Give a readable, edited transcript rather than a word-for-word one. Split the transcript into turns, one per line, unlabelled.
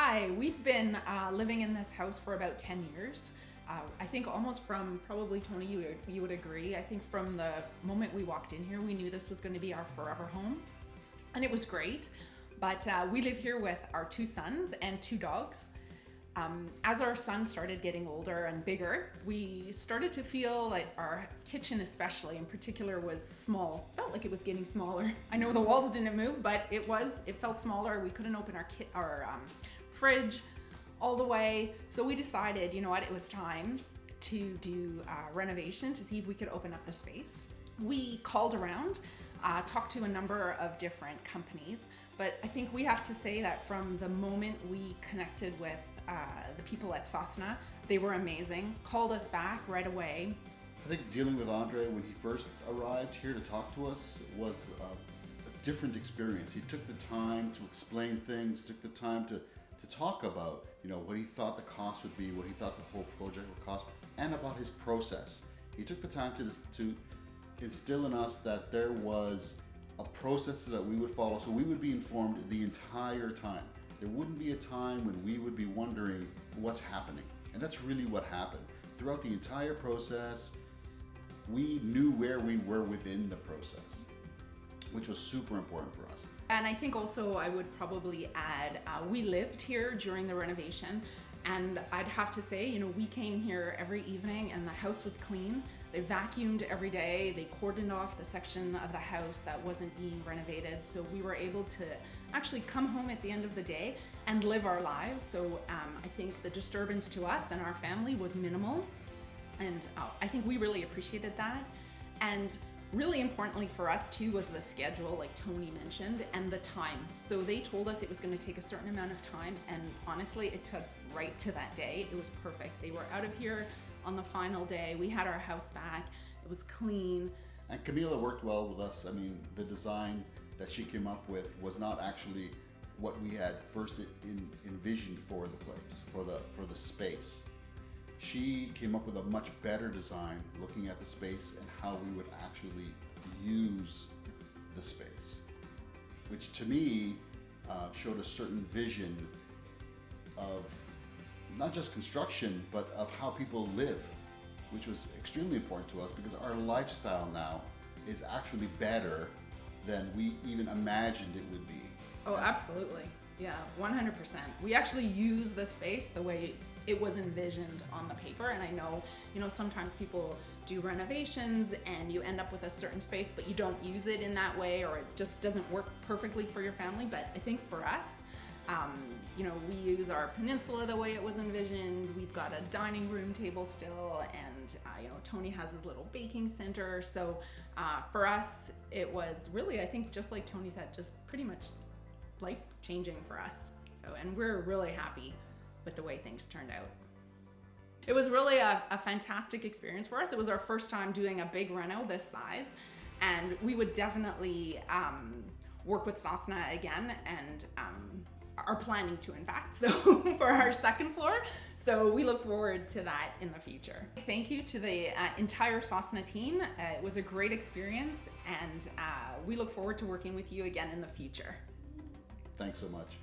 Hi, we've been living in this house for about 10 years. I think almost from, probably Tony, you would agree, I think from the moment we walked in here, we knew this was going to be our forever home. And it was great. But we live here with our 2 sons and 2 dogs. As our sons started getting older and bigger, we started to feel like our kitchen especially in particular was small. Felt like it was getting smaller. I know the walls didn't move, but it felt smaller. We couldn't open our fridge all the way. So we decided, you know what, it was time to do a renovation to see if we could open up the space. We called around, talked to a number of different companies, but I think we have to say that from the moment we connected with the people at Sosna, they were amazing, called us back right away.
I think dealing with Andre when he first arrived here to talk to us was a different experience. He took the time to explain things, took the time to talk about, you know, what he thought the cost would be, what he thought the whole project would cost, and about his process. He took the time to instill in us that there was a process that we would follow, so we would be informed the entire time. There wouldn't be a time when we would be wondering what's happening. And that's really what happened. Throughout the entire process, we knew where we were within the process, which was super important for us.
And I think also I would probably add, we lived here during the renovation, and I'd have to say, you know, we came here every evening and the house was clean. They vacuumed every day. They cordoned off the section of the house that wasn't being renovated. So we were able to actually come home at the end of the day and live our lives. So I think the disturbance to us and our family was minimal. And I think we really appreciated that. And really importantly for us too was the schedule, like Tony mentioned, and the time. So they told us it was going to take a certain amount of time, and honestly it took right to that day. It was perfect. They were out of here on the final day. We had our house back. It was clean.
And Camila worked well with us. I mean, the design that she came up with was not actually what we had first envisioned for the place, for the space. She came up with a much better design, looking at the space and how we would actually use the space, which to me showed a certain vision of not just construction, but of how people live, which was extremely important to us because our lifestyle now is actually better than we even imagined it would be.
Oh, absolutely. Yeah, 100%. We actually use the space the way it was envisioned on the paper. And I know, you know, sometimes people do renovations and you end up with a certain space, but you don't use it in that way, or it just doesn't work perfectly for your family. But I think for us, you know, we use our peninsula the way it was envisioned. We've got a dining room table still, and you know, Tony has his little baking center. So for us, it was really, I think, just like Tony said, just pretty much life-changing for us. So, and we're really happy with the way things turned out. It was really a fantastic experience for us. It was our first time doing a big reno this size, and we would definitely work with Sosna again, and are planning to, in fact, so for our second floor. So we look forward to that in the future. Thank you to the entire Sosna team. It was a great experience, and we look forward to working with you again in the future.
Thanks so much.